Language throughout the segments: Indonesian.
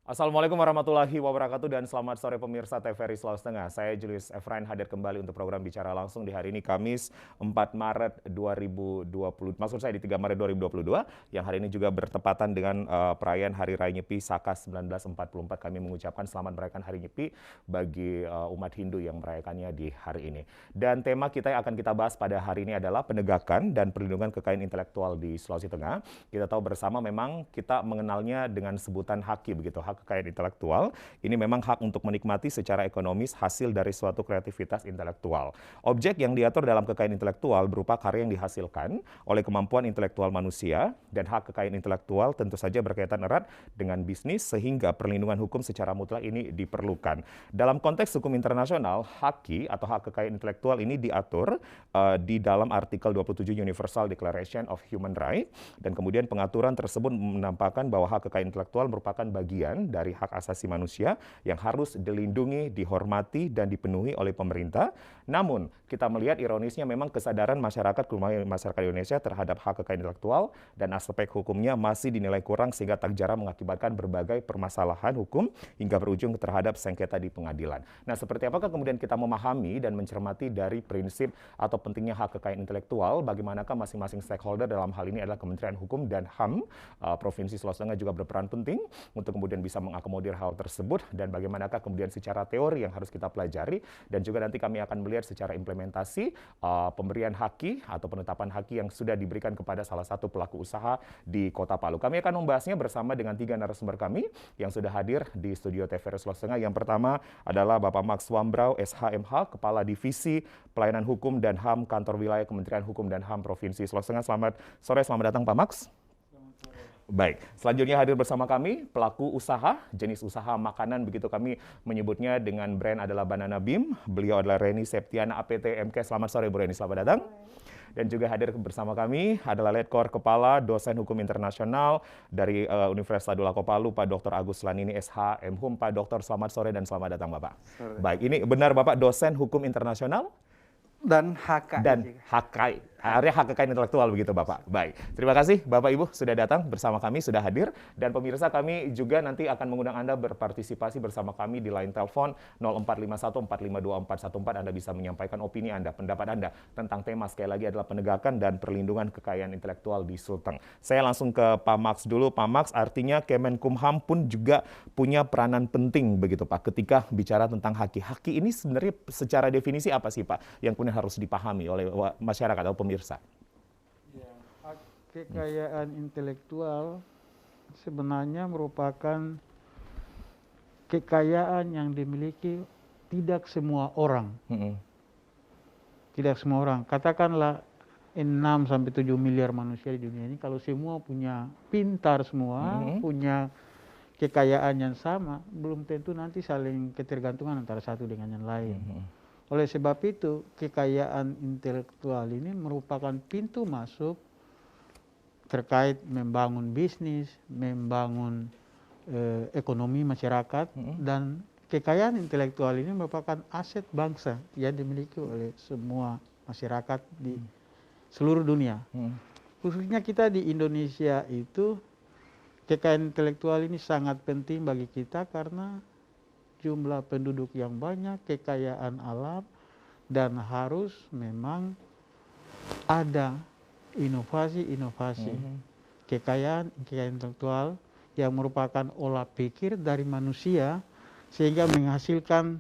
Assalamualaikum warahmatullahi wabarakatuh dan selamat sore pemirsa TVRI Sulawesi Tengah. Saya Julius Efrain hadir kembali untuk program Bicara Langsung di hari ini Kamis 4 Maret 2020. Maksud saya di 3 Maret 2022 yang hari ini juga bertepatan dengan perayaan Hari Raya Nyepi Saka 1944. Kami mengucapkan selamat merayakan Hari Nyepi bagi umat Hindu yang merayakannya di hari ini. Dan tema kita yang akan kita bahas pada hari ini adalah penegakan dan perlindungan kekayaan intelektual di Sulawesi Tengah. Kita tahu bersama memang kita mengenalnya dengan sebutan haki begitu, hak kekayaan intelektual. Ini memang hak untuk menikmati secara ekonomis hasil dari suatu kreativitas intelektual. Objek yang diatur dalam kekayaan intelektual berupa karya yang dihasilkan oleh kemampuan intelektual manusia, dan hak kekayaan intelektual tentu saja berkaitan erat dengan bisnis sehingga perlindungan hukum secara mutlak ini diperlukan. Dalam konteks hukum internasional, haki atau hak kekayaan intelektual ini diatur di dalam artikel 27 Universal Declaration of Human Rights, dan kemudian pengaturan tersebut menampakkan bahwa hak kekayaan intelektual merupakan bagian dari hak asasi manusia yang harus dilindungi, dihormati, dan dipenuhi oleh pemerintah. Namun, kita melihat ironisnya memang kesadaran masyarakat Indonesia terhadap hak kekayaan intelektual dan aspek hukumnya masih dinilai kurang sehingga tak jarang mengakibatkan berbagai permasalahan hukum hingga berujung terhadap sengketa di pengadilan. Nah, seperti apakah kemudian kita memahami dan mencermati dari prinsip atau pentingnya hak kekayaan intelektual, bagaimanakah masing-masing stakeholder dalam hal ini adalah Kementerian Hukum dan HAM, Provinsi Sulawesi Tengah juga berperan penting untuk kemudian bisa mengakomodir hal tersebut, dan bagaimanakah kemudian secara teori yang harus kita pelajari, dan juga nanti kami akan melihat secara implementasi pemberian haki atau penetapan haki yang sudah diberikan kepada salah satu pelaku usaha di Kota Palu. Kami akan membahasnya bersama dengan 3 narasumber kami yang sudah hadir di studio TVRI Sulawesi Tengah. Yang pertama adalah Bapak Max Wambrau, SHMH, Kepala Divisi Pelayanan Hukum dan HAM Kantor Wilayah Kementerian Hukum dan HAM Provinsi Sulawesi Tengah. Selamat sore, selamat datang Pak Max. Baik, selanjutnya hadir bersama kami pelaku usaha, jenis usaha makanan begitu kami menyebutnya dengan brand adalah Banana Beam. Beliau adalah Reni Septiana APT MK. Selamat sore Bu Reni, selamat datang. Dan juga hadir bersama kami adalah Letkor Kepala Dosen Hukum Internasional dari Universitas Adula Palu, Pak Dr. Agus Lanini SH MHum. Pak Dr. selamat sore dan selamat datang Bapak. Sore. Baik, ini benar Bapak dosen Hukum Internasional? Dan HK. Dan HK, area hak kekayaan intelektual begitu Bapak. Baik, terima kasih Bapak Ibu sudah datang bersama kami, sudah hadir. Dan pemirsa, kami juga nanti akan mengundang Anda berpartisipasi bersama kami di line telepon 0451452414. Anda bisa menyampaikan opini Anda, pendapat Anda tentang tema sekali lagi adalah penegakan dan perlindungan kekayaan intelektual di Sulteng. Saya langsung ke Pak Max dulu. Pak Max, artinya Kemenkumham pun juga punya peranan penting begitu Pak ketika bicara tentang haki. Haki ini sebenarnya secara definisi apa sih Pak yang kemudian harus dipahami oleh masyarakat atau pemirsa? Ya, hak kekayaan intelektual sebenarnya merupakan kekayaan yang dimiliki tidak semua orang. Tidak semua orang. Katakanlah 6-7 miliar manusia di dunia ini, kalau semua punya pintar semua, punya kekayaan yang sama, belum tentu nanti saling ketergantungan antara satu dengan yang lain. Oleh sebab itu, kekayaan intelektual ini merupakan pintu masuk terkait membangun bisnis, membangun ekonomi masyarakat, dan kekayaan intelektual ini merupakan aset bangsa yang dimiliki oleh semua masyarakat di seluruh dunia. Khususnya kita di Indonesia itu, kekayaan intelektual ini sangat penting bagi kita karena jumlah penduduk yang banyak, kekayaan alam, dan harus memang ada inovasi-inovasi kekayaan intelektual yang merupakan olah pikir dari manusia sehingga menghasilkan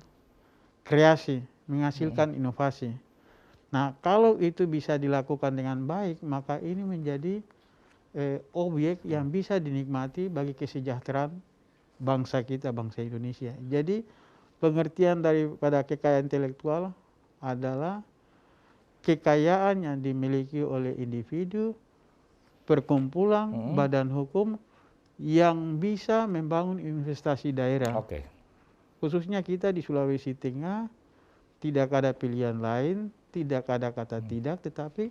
kreasi, menghasilkan inovasi. Nah, kalau itu bisa dilakukan dengan baik, maka ini menjadi objek yang bisa dinikmati bagi kesejahteraan bangsa kita, bangsa Indonesia. Jadi pengertian daripada kekayaan intelektual adalah kekayaan yang dimiliki oleh individu, perkumpulan, badan hukum yang bisa membangun investasi daerah. Khususnya kita di Sulawesi Tengah tidak ada pilihan lain, tidak ada kata tidak, tetapi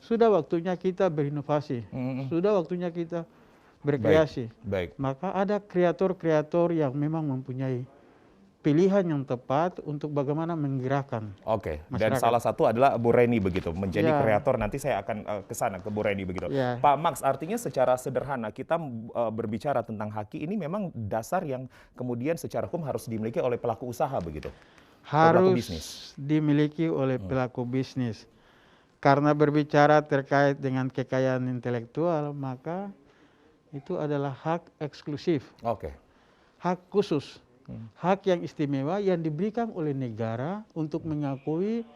sudah waktunya kita berinovasi, sudah waktunya kita berkreasi. Baik. Maka ada kreator-kreator yang memang mempunyai pilihan yang tepat untuk bagaimana menggerakkan Oke, dan masyarakat. salah satu adalah Bu Reni begitu, menjadi Ya. kreator. Nanti saya akan ke sana, ke Bu Reni begitu. Ya. Pak Max, artinya secara sederhana kita berbicara tentang haki ini memang dasar yang kemudian secara hukum harus dimiliki oleh pelaku usaha begitu? Pelaku bisnis. Harus dimiliki oleh pelaku bisnis. Karena berbicara terkait dengan kekayaan intelektual, maka itu adalah hak eksklusif, Oke. hak khusus, hak yang istimewa yang diberikan oleh negara untuk mengakui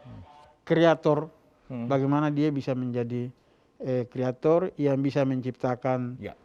kreator, bagaimana dia bisa menjadi kreator yang bisa menciptakan Ya.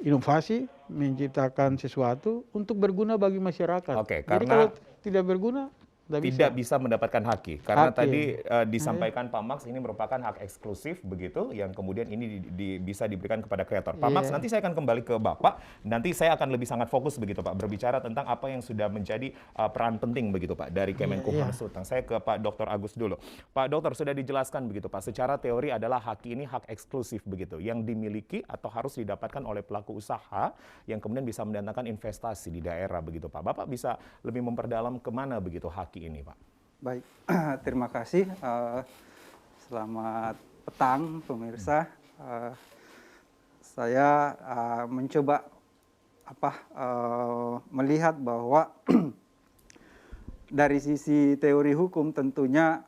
inovasi, menciptakan sesuatu untuk berguna bagi masyarakat. Oke, Jadi karena kalau tidak berguna, tidak bisa mendapatkan haki. Karena Haki. tadi disampaikan Pak Max ini merupakan hak eksklusif begitu yang kemudian ini bisa diberikan kepada kreator. Pak Max, Iya. nanti saya akan kembali ke Bapak. Nanti saya akan lebih sangat fokus begitu Pak berbicara tentang apa yang sudah menjadi peran penting begitu Pak dari Kemenkumham Sulteng. Saya ke Pak Dr. Agus dulu. Pak Dokter, sudah dijelaskan begitu Pak. Secara teori adalah haki ini hak eksklusif begitu yang dimiliki atau harus didapatkan oleh pelaku usaha yang kemudian bisa mendatangkan investasi di daerah begitu Pak. Bapak bisa lebih memperdalam kemana begitu haki ini, Pak? Baik, terima kasih. Selamat petang, pemirsa. Saya mencoba melihat bahwa dari sisi teori hukum tentunya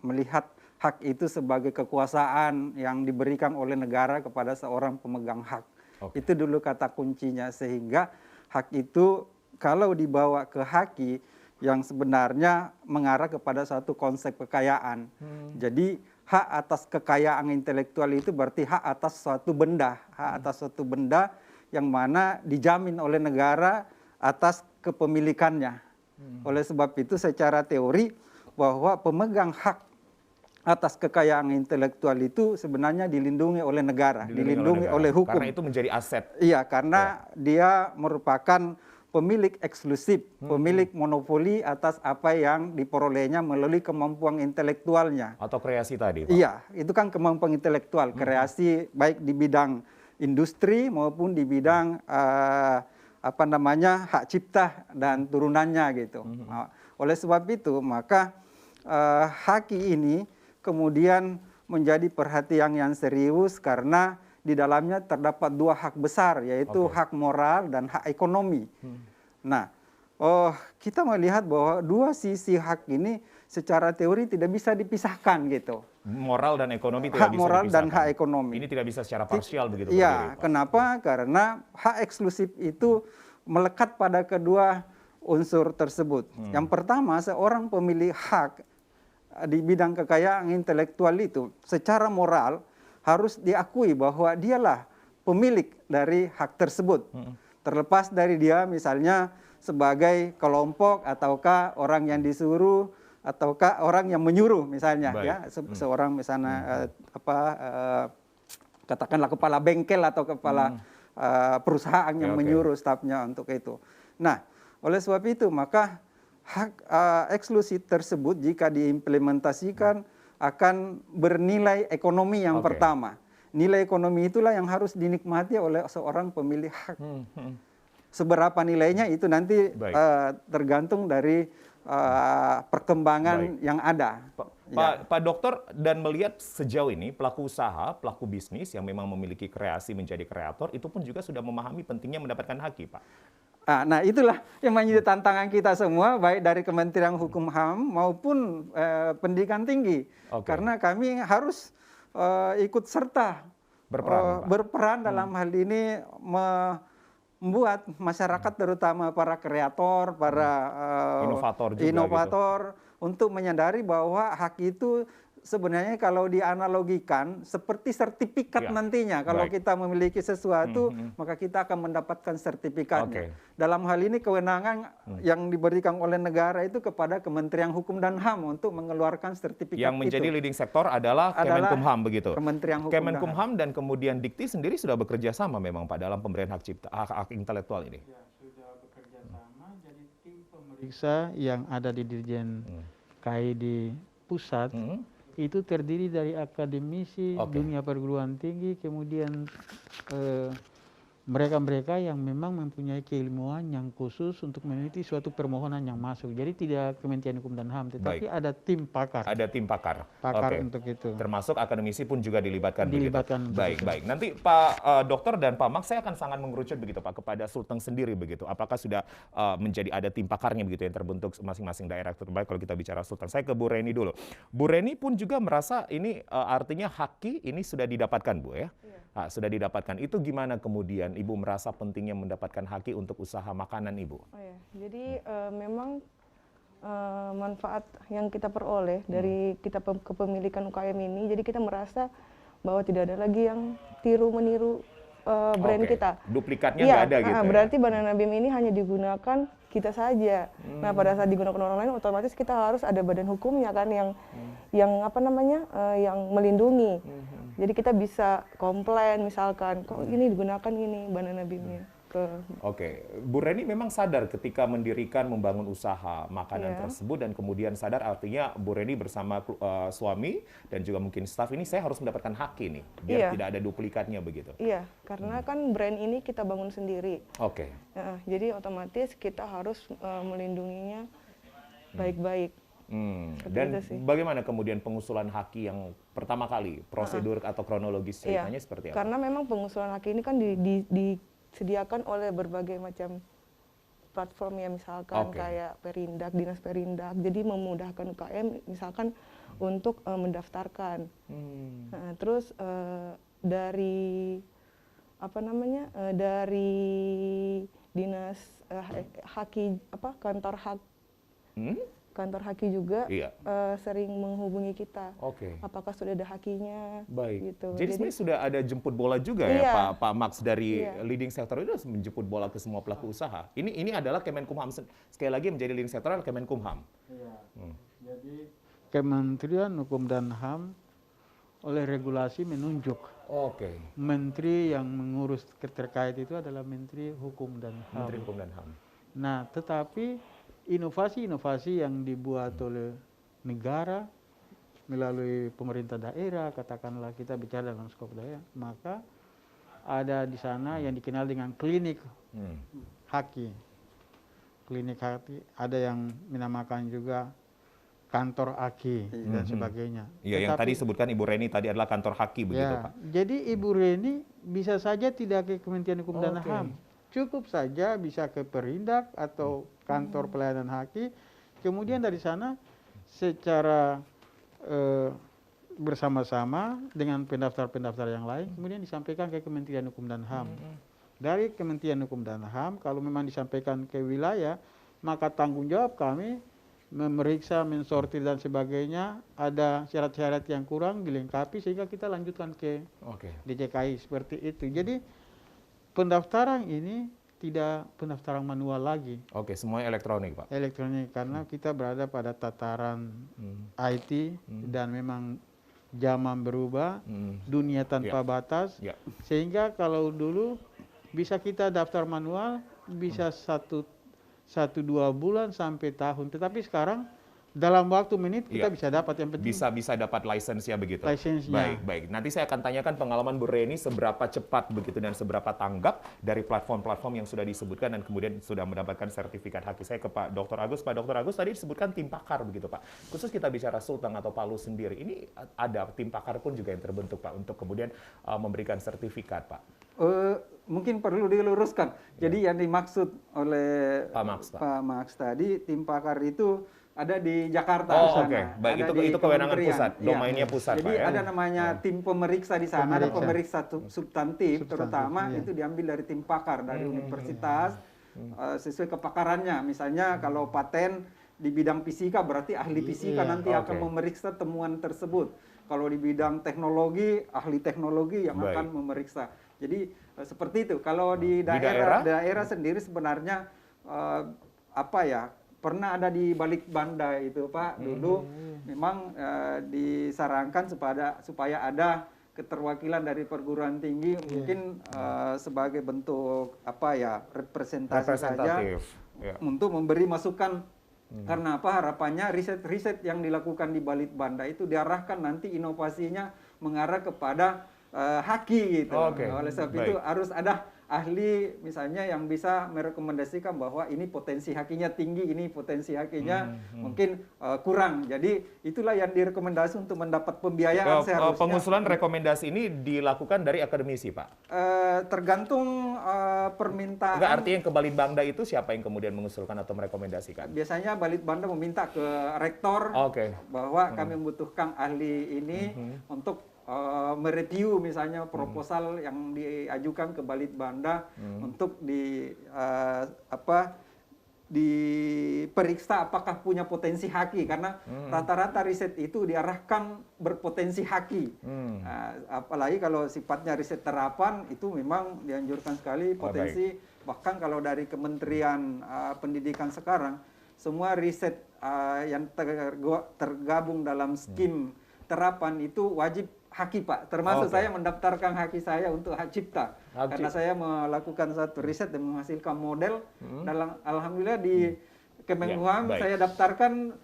melihat hak itu sebagai kekuasaan yang diberikan oleh negara kepada seorang pemegang hak. Oke. Itu dulu kata kuncinya, sehingga hak itu kalau dibawa ke haki yang sebenarnya mengarah kepada satu konsep kekayaan. Jadi hak atas kekayaan intelektual itu berarti hak atas suatu benda, hak atas suatu benda yang mana dijamin oleh negara atas kepemilikannya. Oleh sebab itu secara teori bahwa pemegang hak atas kekayaan intelektual itu sebenarnya dilindungi oleh negara, dilindungi oleh hukum. Karena itu menjadi aset. Iya, karena dia merupakan pemilik eksklusif, pemilik monopoli atas apa yang diperolehnya melalui kemampuan intelektualnya. Atau kreasi tadi, Pak? Iya, itu kan kemampuan intelektual, kreasi baik di bidang industri maupun di bidang hak cipta dan turunannya gitu. Nah, oleh sebab itu maka haki ini kemudian menjadi perhatian yang serius karena di dalamnya terdapat dua hak besar, yaitu hak moral dan hak ekonomi. Nah, kita melihat bahwa dua sisi hak ini secara teori tidak bisa dipisahkan gitu. Moral dan ekonomi tidak Hak bisa moral dan dipisahkan. hak ekonomi. Ini tidak bisa secara parsial begitu, Pak Iya, Dewi, Pak? kenapa? Karena hak eksklusif itu melekat pada kedua unsur tersebut. Yang pertama, seorang pemilik hak di bidang kekayaan intelektual itu secara moral harus diakui bahwa dialah pemilik dari hak tersebut. Terlepas dari dia misalnya sebagai kelompok ataukah orang yang disuruh ataukah orang yang menyuruh misalnya. Baik. Ya, seorang misalnya katakanlah kepala bengkel atau kepala perusahaan yang menyuruh stafnya untuk itu. Nah, oleh sebab itu maka hak eksklusif tersebut jika diimplementasikan akan bernilai ekonomi yang pertama. Nilai ekonomi itulah yang harus dinikmati oleh seorang pemilik hak. Seberapa nilainya itu nanti tergantung dari perkembangan yang ada. Pak Dokter, dan melihat sejauh ini pelaku usaha, pelaku bisnis yang memang memiliki kreasi menjadi kreator, itu pun juga sudah memahami pentingnya mendapatkan haki, Pak. Nah, itulah yang menjadi tantangan kita semua, baik dari Kementerian Hukum HAM maupun pendidikan tinggi. Karena kami harus ikut serta berperan dalam hal ini membuat masyarakat terutama para kreator, para inovator untuk menyadari bahwa hak itu sebenarnya kalau dianalogikan seperti sertifikat nantinya. Kalau kita memiliki sesuatu, maka kita akan mendapatkan sertifikatnya. Dalam hal ini kewenangan yang diberikan oleh negara itu kepada Kementerian Hukum dan HAM untuk mengeluarkan sertifikat yang menjadi leading sektor adalah Kemenkumham begitu. Kemenkumham dan kemudian Dikti sendiri sudah bekerja sama memang Pak dalam pemberian hak cipta, hak intelektual ini. Ya, sudah bekerja sama. Jadi tim pemeriksa yang ada di Dirjen KAI di pusat itu terdiri dari akademisi dunia perguruan tinggi, kemudian mereka-mereka yang memang mempunyai keilmuan yang khusus untuk meneliti suatu permohonan yang masuk. Jadi tidak Kementerian Hukum dan HAM, tetapi Baik. ada tim pakar. Ada tim pakar. Pakar Oke. untuk itu. Termasuk akademisi pun juga dilibatkan, Dilibatkan begitu. untuk Baik, itu. baik. Nanti Pak Dokter dan Pak Max, saya akan sangat mengerucut begitu Pak kepada Sulteng sendiri begitu. Apakah sudah menjadi ada tim pakarnya begitu yang terbentuk masing-masing daerah terbaik kalau kita bicara Sulteng. Saya ke Bu Reni dulu. Bu Reni pun juga merasa ini artinya haki ini sudah didapatkan, Bu ya? Iya. Sudah didapatkan. Itu gimana kemudian Ibu merasa pentingnya mendapatkan haki untuk usaha makanan Ibu? Oh ya, jadi memang manfaat yang kita peroleh dari kita kepemilikan UKM ini, jadi kita merasa bahwa tidak ada lagi yang tiru meniru brand Oke. kita. Duplikatnya Iya, nggak ada gitu ya? berarti Banana Beam ini hanya digunakan kita saja. Nah, pada saat digunakan orang lain, otomatis kita harus ada badan hukumnya kan yang apa namanya, yang melindungi. Jadi kita bisa komplain misalkan, kok ini digunakan ini Banana Beam-nya ke. Oke, Bu Reni memang sadar ketika mendirikan, membangun usaha makanan Iya. tersebut dan kemudian sadar artinya Bu Reni bersama suami dan juga mungkin staf ini saya harus mendapatkan haki nih, biar Iya. tidak ada duplikatnya begitu. Iya, karena kan brand ini kita bangun sendiri. Oke, Jadi otomatis kita harus melindunginya baik-baik. Seperti dan itu sih. bagaimana kemudian pengusulan haki yang pertama kali, prosedur atau kronologis ceritanya Iya, seperti apa? karena memang pengusulan haki ini kan disediakan oleh berbagai macam platform ya, misalkan Oke. kayak Perindak, Dinas Perindak. Jadi memudahkan UKM misalkan untuk mendaftarkan. Terus dari apa namanya, dari dinas haki kantor haki juga Iya. sering menghubungi kita. Oke. Apakah sudah ada hakinya? Baik. Gitu. Jadi sebenarnya sudah ada jemput bola juga ya Iya. Pak Max dari Iya. leading sector itu harus menjemput bola ke semua pelaku usaha. Ini adalah Kemenkumham sekali lagi menjadi leading sector adalah Kemenkumham. Jadi Kementerian Hukum dan HAM oleh regulasi menunjuk Oke. menteri yang mengurus terkait itu adalah Menteri Hukum dan HAM. Menteri Hukum dan HAM. Nah, tetapi inovasi-inovasi yang dibuat oleh negara melalui pemerintah daerah, katakanlah kita bicara dalam skop daerah, maka ada di sana yang dikenal dengan klinik haki. Klinik haki, ada yang menamakan juga kantor haki dan sebagainya. Iya, yang Tetapi- tadi sebutkan Ibu Reni tadi adalah kantor haki begitu ya, Pak. jadi Ibu Reni bisa saja tidak ke Kementerian Hukum dan Oke. HAM. Cukup saja bisa ke Perindak atau kantor pelayanan haki. Kemudian dari sana secara bersama-sama dengan pendaftar-pendaftar yang lain, kemudian disampaikan ke Kementerian Hukum dan HAM. Dari Kementerian Hukum dan HAM, kalau memang disampaikan ke wilayah, maka tanggung jawab kami memeriksa, mensortir dan sebagainya, ada syarat-syarat yang kurang dilengkapi sehingga kita lanjutkan ke Oke. DJKI seperti itu. Jadi pendaftaran ini tidak pendaftaran manual lagi, Oke, semuanya elektronik Pak. elektronik, karena kita berada pada tataran IT dan memang zaman berubah, dunia tanpa batas, Ya. sehingga kalau dulu bisa kita daftar manual bisa 1-2 bulan sampai tahun, tetapi sekarang dalam waktu menit kita Iya. bisa dapat, yang penting Bisa dapat lisensi-nya begitu. Lisensinya. Baik. Nanti saya akan tanyakan pengalaman Bu Reni seberapa cepat begitu dan seberapa tanggap dari platform-platform yang sudah disebutkan dan kemudian sudah mendapatkan sertifikat haki. Saya ke Pak Dr. Agus. Pak Dr. Agus tadi disebutkan tim pakar begitu Pak. Khusus kita bicara Sulteng atau Palu sendiri, ini ada tim pakar pun juga yang terbentuk Pak untuk kemudian memberikan sertifikat Pak. Mungkin perlu diluruskan. Jadi yang dimaksud oleh Pak Max, Pak. tadi tim pakar itu ada di Jakarta. Oh, sana. oke. Baik, Ada itu di kewenangan kementerian. pusat, Iya. domainnya pusat, Jadi Pak, ya? ada namanya tim pemeriksa di sana, ada pemeriksa substantif, terutama iya. itu diambil dari tim pakar dari universitas sesuai kepakarannya. Misalnya kalau paten di bidang fisika berarti ahli fisika nanti Oke. akan memeriksa temuan tersebut. Kalau di bidang teknologi, ahli teknologi yang Baik. akan memeriksa. Jadi seperti itu. Kalau di daerah? daerah sendiri sebenarnya pernah ada di balik banda itu Pak dulu memang disarankan supaya ada keterwakilan dari perguruan tinggi mungkin sebagai bentuk representasi saja Ya. untuk memberi masukan. Karena apa, harapannya riset-riset yang dilakukan di balik banda itu diarahkan nanti inovasinya mengarah kepada haki gitu. Oke, Oleh sebab baik. itu harus ada ahli misalnya yang bisa merekomendasikan bahwa ini potensi hakinya tinggi, ini potensi hakinya mungkin kurang. Jadi itulah yang direkomendasi untuk mendapat pembiayaan seharusnya. Pengusulan rekomendasi ini dilakukan dari akademisi, Pak? Tergantung permintaan. Enggak, artinya yang ke Balitbangda itu siapa yang kemudian mengusulkan atau merekomendasikan? Biasanya Balitbangda meminta ke rektor bahwa kami membutuhkan ahli ini untuk mereview misalnya proposal yang diajukan ke Balitbangda untuk diperiksa apakah punya potensi haki, karena rata-rata riset itu diarahkan berpotensi haki. Apalagi kalau sifatnya riset terapan itu memang dianjurkan sekali potensi. Bahkan kalau dari Kementerian Pendidikan sekarang semua riset yang tergabung dalam skim terapan itu wajib haki, Pak. Termasuk saya mendaftarkan haki saya untuk hak cipta. Karena saya melakukan satu riset dan menghasilkan model. Alhamdulillah di Kemenkumham saya daftarkan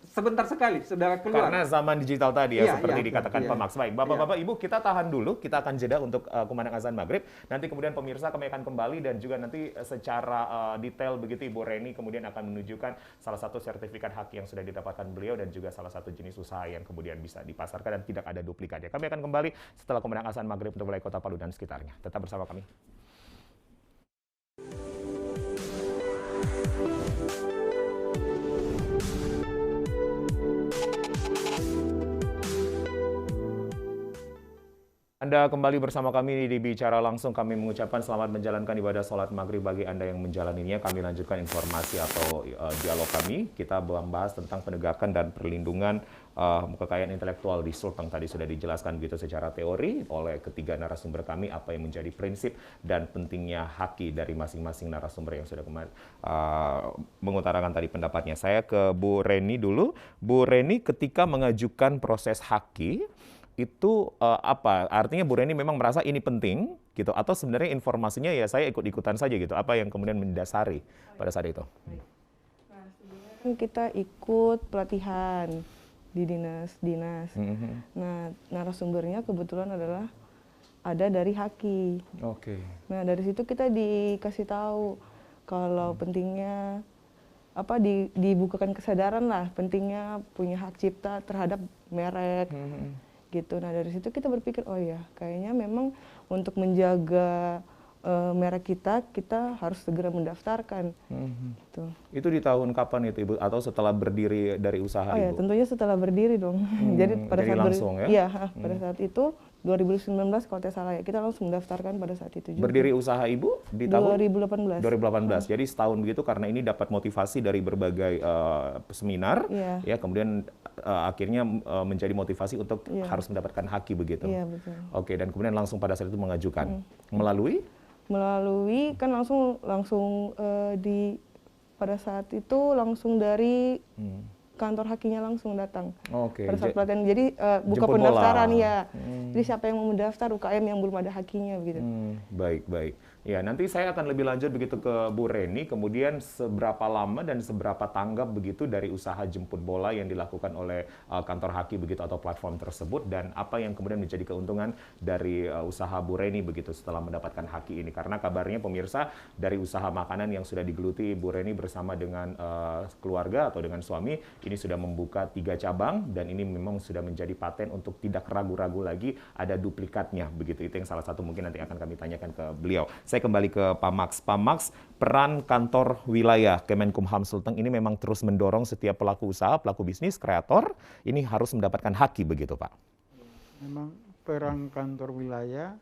sebentar sekali sudah keluar. Karena zaman digital tadi ya, seperti dikatakan Pak Max. Baik, Bapak-Bapak, Ibu, kita tahan dulu. Kita akan jeda untuk kumandang azan maghrib. Nanti kemudian pemirsa kami akan kembali dan juga nanti secara detail begitu Ibu Reni kemudian akan menunjukkan salah satu sertifikat hak yang sudah didapatkan beliau dan juga salah satu jenis usaha yang kemudian bisa dipasarkan dan tidak ada duplikatnya. Kami akan kembali setelah kumandang azan maghrib untuk wilayah Kota Palu dan sekitarnya. Tetap bersama kami. Anda kembali bersama kami di Bicara Langsung. Kami mengucapkan selamat menjalankan ibadah sholat maghrib bagi Anda yang menjalaninya. Kami lanjutkan informasi atau dialog kami. Kita membahas tentang penegakan dan perlindungan kekayaan intelektual di Sulteng. Tadi sudah dijelaskan begitu secara teori oleh ketiga narasumber kami apa yang menjadi prinsip dan pentingnya haki dari masing-masing narasumber yang sudah mengutarakan tadi pendapatnya. Saya ke Bu Reni dulu. Bu Reni, ketika mengajukan proses haki, itu apa? Artinya Bu Reni memang merasa ini penting gitu, atau sebenarnya informasinya ya saya ikut-ikutan saja gitu? Apa yang kemudian mendasari pada saat itu? Nah, sebenarnya kan kita ikut pelatihan di dinas-dinas. Nah, narasumbernya kebetulan adalah ada dari haki. Nah, dari situ kita dikasih tahu kalau pentingnya dibukakan kesadaran lah pentingnya punya hak cipta terhadap merek. Gitu. Nah, dari situ kita berpikir, oh ya, kayaknya memang untuk menjaga merek kita harus segera mendaftarkan. Gitu. Itu di tahun kapan itu, Ibu? Atau setelah berdiri dari usaha Ibu? Ya, tentunya setelah berdiri dong. Jadi pada saat langsung ya? Iya, pada saat itu 2019 kalau tidak salah ya, kita langsung mendaftarkan pada saat itu juga. Berdiri usaha Ibu di tahun 2018. 2018. Jadi setahun begitu karena ini dapat motivasi dari berbagai seminar, ya kemudian akhirnya menjadi motivasi untuk harus mendapatkan haki begitu. Iya, betul. Oke, dan kemudian langsung pada saat itu mengajukan. Melalui kan langsung pada saat itu langsung dari kantor hakinya langsung datang. Pada saat pelatihan. Jadi buka pendaftaran ya. Jadi siapa yang mau mendaftar UKM yang belum ada hakinya begitu. Baik. Ya, nanti saya akan lebih lanjut begitu ke Bu Reni, kemudian seberapa lama dan seberapa tanggap begitu dari usaha jemput bola yang dilakukan oleh kantor haki begitu atau platform tersebut, dan apa yang kemudian menjadi keuntungan dari usaha Bu Reni begitu setelah mendapatkan haki ini. Karena kabarnya pemirsa, dari usaha makanan yang sudah digeluti Bu Reni bersama dengan keluarga atau dengan suami, ini sudah membuka 3 cabang dan ini memang sudah menjadi paten untuk tidak ragu-ragu lagi ada duplikatnya begitu. Itu yang salah satu mungkin nanti akan kami tanyakan ke beliau. Saya kembali ke Pak Max. Pak Max, peran kantor wilayah Kemenkumham Sulteng ini memang terus mendorong setiap pelaku usaha, pelaku bisnis, kreator ini harus mendapatkan haki begitu, Pak? Memang peran kantor wilayah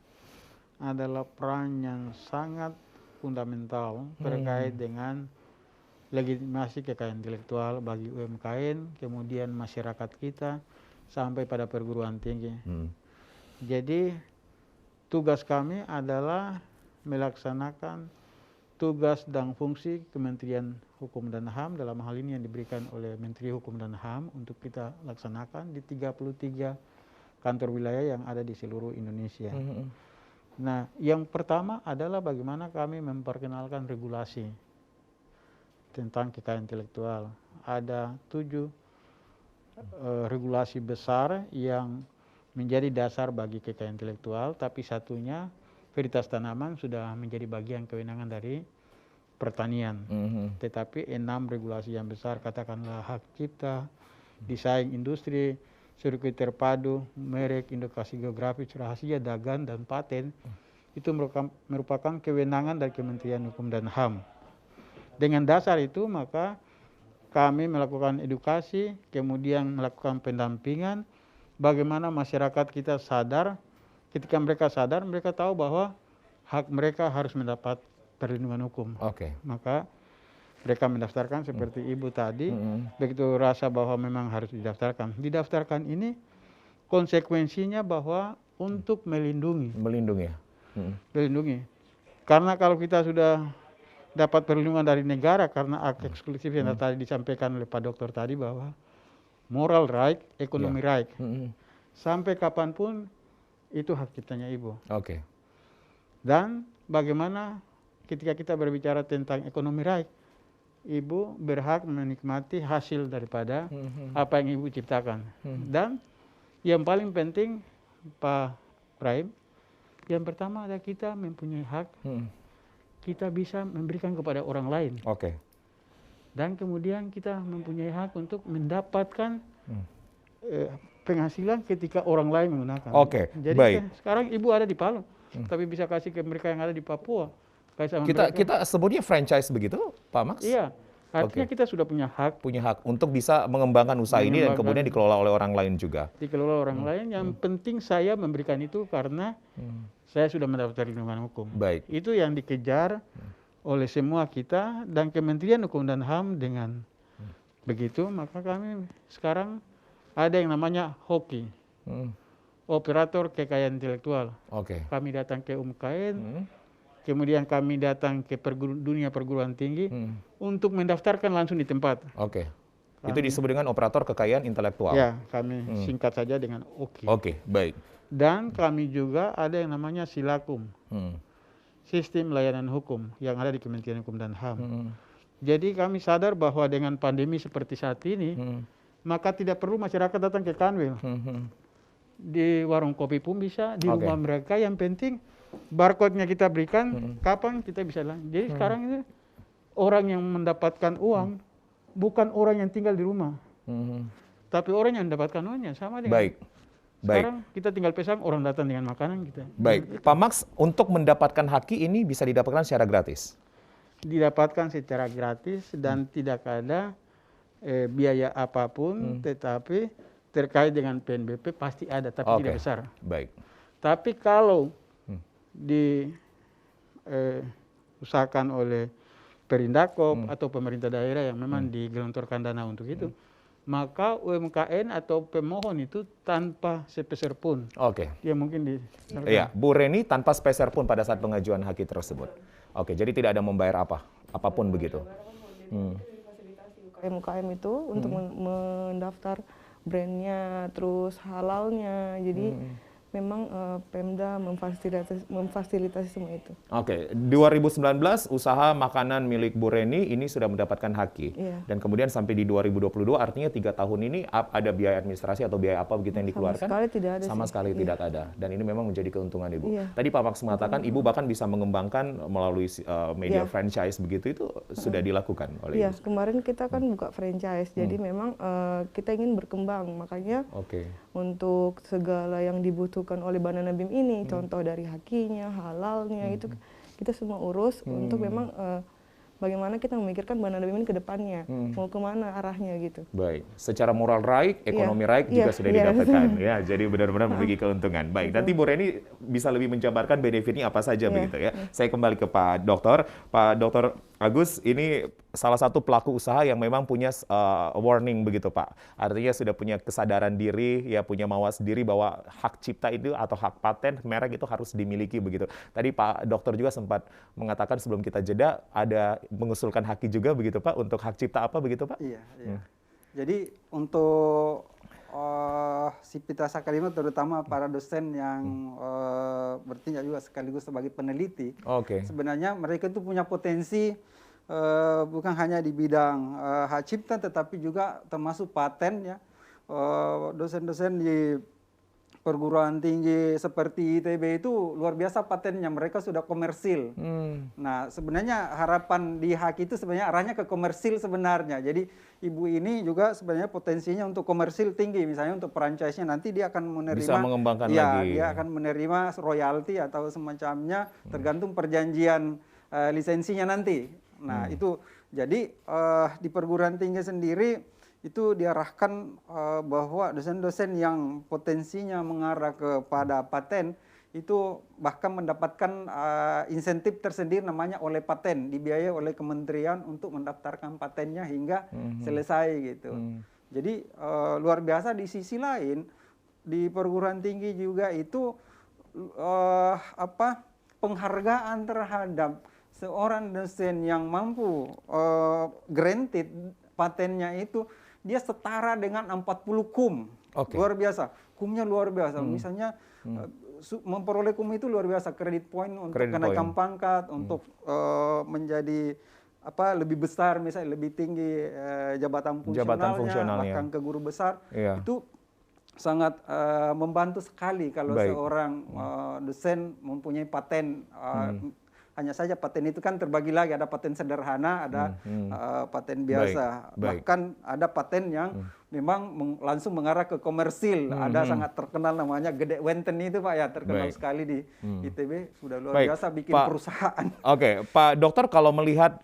adalah peran yang sangat fundamental terkait dengan legitimasi kekayaan intelektual bagi UMKM, kemudian masyarakat kita, sampai pada perguruan tinggi. Jadi tugas kami adalah melaksanakan tugas dan fungsi Kementerian Hukum dan HAM, dalam hal ini yang diberikan oleh Menteri Hukum dan HAM untuk kita laksanakan di 33 kantor wilayah yang ada di seluruh Indonesia. Nah, yang pertama adalah bagaimana kami memperkenalkan regulasi tentang kekayaan intelektual. Ada 7 regulasi besar yang menjadi dasar bagi kekayaan intelektual, tapi satunya varietas tanaman sudah menjadi bagian kewenangan dari pertanian. Tetapi 6 regulasi yang besar, katakanlah hak cipta, desain industri, sirkuit terpadu, merek, indikasi geografis, rahasia dagang, dan paten, itu merupakan kewenangan dari Kementerian Hukum dan HAM. Dengan dasar itu maka kami melakukan edukasi, kemudian melakukan pendampingan, bagaimana masyarakat kita sadar, ketika mereka sadar, mereka tahu bahwa hak mereka harus mendapat perlindungan hukum. Maka mereka mendaftarkan seperti Ibu tadi, begitu rasa bahwa memang harus didaftarkan. Didaftarkan ini konsekuensinya bahwa untuk melindungi. Melindungi. Melindungi. Karena kalau kita sudah dapat perlindungan dari negara karena hak eksklusif yang tadi disampaikan oleh Pak Dokter tadi bahwa moral right, economy right. Sampai kapanpun itu hak ciptanya Ibu. Dan bagaimana ketika kita berbicara tentang economy right, Ibu berhak menikmati hasil daripada apa yang Ibu ciptakan. Dan yang paling penting Pak Ibrahim, yang pertama adalah kita mempunyai hak, kita bisa memberikan kepada orang lain. Dan kemudian kita mempunyai hak untuk mendapatkan penghasilan ketika orang lain menggunakan. Jadi sekarang Ibu ada di Palu, tapi bisa kasih ke mereka yang ada di Papua. Kita sebutnya franchise begitu, Pak Max? Iya, artinya kita sudah punya hak. Punya hak untuk bisa mengembangkan usaha ini dan kemudian dikelola oleh orang lain juga. Dikelola orang lain, yang penting saya memberikan itu karena saya sudah mendapat perlindungan hukum. Itu yang dikejar oleh semua kita dan Kementerian Hukum dan HAM dengan begitu, maka kami sekarang ada yang namanya HOKI, Operator Kekayaan Intelektual. Kami datang ke UMKM, kemudian kami datang ke dunia perguruan tinggi untuk mendaftarkan langsung di tempat. Itu disebut dengan operator kekayaan intelektual. Ya, kami singkat saja dengan OKI. Baik. Dan kami juga ada yang namanya Silakum, Sistem Layanan Hukum yang ada di Kementerian Hukum dan HAM. Jadi kami sadar bahwa dengan pandemi seperti saat ini, maka tidak perlu masyarakat datang ke Kanwil. Di warung kopi pun bisa, di rumah mereka, yang penting barcode-nya kita berikan, kapan kita bisa lanjut. Jadi sekarang ini orang yang mendapatkan uang bukan orang yang tinggal di rumah, tapi orang yang mendapatkan uangnya sama dengan. Sekarang kita tinggal pesan, orang datang dengan makanan kita. Pak Max, untuk mendapatkan haki ini bisa didapatkan secara gratis? Didapatkan secara gratis dan tidak ada biaya apapun, tetapi terkait dengan PNBP pasti ada, tapi tidak besar. Tapi kalau diusahakan oleh Perindakop atau pemerintah daerah yang memang digelontorkan dana untuk itu, maka UMKM atau pemohon itu tanpa sepeser pun. Dia mungkin Bu Reni tanpa sepeser pun pada saat pengajuan haki tersebut. Jadi tidak ada membayar apapun begitu. UMKM itu untuk mendaftar brandnya, terus halalnya. Jadi memang Pemda memfasilitasi semua itu. 2019 usaha makanan milik Bu Reni ini sudah mendapatkan haki. Dan kemudian sampai di 2022 artinya 3 tahun ini ada biaya administrasi atau biaya apa begitu yang dikeluarkan? Sama sekali tidak ada. Sama sekali tidak ada. Dan ini memang menjadi keuntungan Ibu. Tadi Pak Max mengatakan Ibu bahkan bisa mengembangkan melalui media franchise begitu, itu sudah dilakukan oleh Ibu. Kemarin kita kan buka franchise. Jadi memang kita ingin berkembang. Makanya untuk segala yang dibutuhkan oleh Banana BIM ini, contoh dari hakinya, halalnya, itu kita semua urus untuk memang bagaimana kita memikirkan Banana BIM ini ke depannya, mau kemana arahnya gitu. Secara moral right, ekonomi right juga sudah didapatkan. Jadi benar-benar memiliki keuntungan. Nanti Bu Reni bisa lebih menjabarkan benefitnya apa saja begitu ya. Saya kembali ke Pak Dokter. Pak Dokter Agus, ini salah satu pelaku usaha yang memang punya warning begitu Pak. Artinya sudah punya kesadaran diri, punya mawas diri bahwa hak cipta itu atau hak paten merek itu harus dimiliki begitu. Tadi Pak Dokter juga sempat mengatakan sebelum kita jeda ada mengusulkan haki juga begitu Pak untuk hak cipta apa begitu Pak? Iya. Jadi untuk Sivitas Akademia terutama para dosen yang bertindak juga sekaligus sebagai peneliti, sebenarnya mereka itu punya potensi bukan hanya di bidang hak cipta tetapi juga termasuk paten ya. Dosen-dosen di perguruan tinggi seperti ITB itu luar biasa patennya, mereka sudah komersil. Nah, sebenarnya harapan di HAK itu sebenarnya arahnya ke komersil sebenarnya. Jadi ibu ini juga sebenarnya potensinya untuk komersil tinggi, misalnya untuk franchise-nya nanti dia akan menerima, bisa mengembangkan ya, lagi. dia akan menerima royalti atau semacamnya tergantung perjanjian lisensinya nanti. Nah, itu jadi di perguruan tinggi sendiri itu diarahkan bahwa dosen-dosen yang potensinya mengarah kepada paten itu bahkan mendapatkan insentif tersendiri namanya oleh paten, dibiayai oleh kementerian untuk mendaftarkan patennya hingga selesai gitu. Jadi luar biasa. Di sisi lain di perguruan tinggi juga itu penghargaan terhadap seorang dosen yang mampu granted patennya itu dia setara dengan 40 kum. Luar biasa. Kumnya luar biasa. Misalnya memperoleh kum itu luar biasa. Credit point untuk kenaikan pangkat, untuk menjadi lebih besar, misalnya lebih tinggi jabatan fungsionalnya, bahkan ke guru besar. Itu sangat membantu sekali kalau seorang dosen mempunyai paten. Hanya saja paten itu kan terbagi lagi, ada paten sederhana, ada paten biasa. Bahkan ada paten yang memang langsung mengarah ke komersil. Ada sangat terkenal namanya Gede Wenten itu Pak ya, terkenal sekali di ITB, sudah luar biasa bikin perusahaan. Oke, Pak Dokter, kalau melihat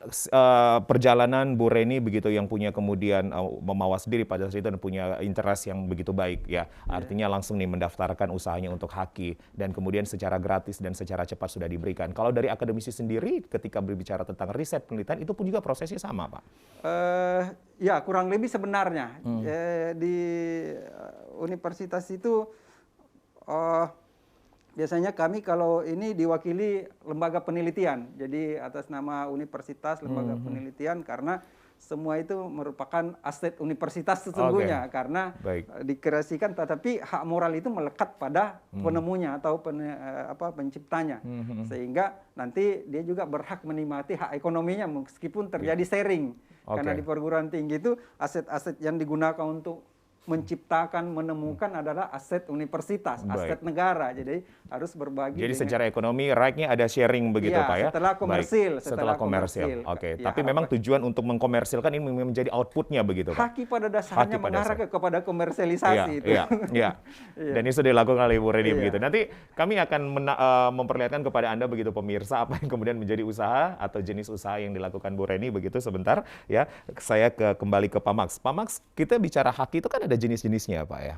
perjalanan Bu Reni begitu yang punya kemudian memawas diri pada saat itu dan punya interest yang begitu baik ya, artinya langsung nih mendaftarkan usahanya untuk HAKI dan kemudian secara gratis dan secara cepat sudah diberikan. Kalau dari akademisi sendiri ketika berbicara tentang riset penelitian itu pun juga prosesnya sama Pak? Ya kurang lebih sebenarnya. Di universitas itu biasanya kami kalau ini diwakili lembaga penelitian. Jadi atas nama universitas, lembaga penelitian, karena semua itu merupakan aset universitas sesungguhnya. Karena dikreasikan, tetapi hak moral itu melekat pada penemunya atau penciptanya. Sehingga nanti dia juga berhak menikmati hak ekonominya meskipun terjadi sharing. Karena di perguruan tinggi itu aset-aset yang digunakan untuk menciptakan, menemukan adalah aset universitas, aset negara. Jadi harus berbagi. Jadi secara ekonomi right-nya ada sharing begitu Pak ya? Setelah komersil. Setelah komersil. Oke. Tapi memang tujuan untuk mengkomersilkan ini menjadi outputnya begitu Pak? HAKI pada dasarnya mengarah kepada komersialisasi itu. Iya. Dan ini sudah dilakukan oleh Ibu Reni begitu. Nanti kami akan memperlihatkan kepada Anda begitu pemirsa apa yang kemudian menjadi usaha atau jenis usaha yang dilakukan Bu Reni begitu sebentar ya. Saya kembali ke Pak Max. Pak Max, kita bicara HAKI itu kan ada jenis-jenisnya Pak ya.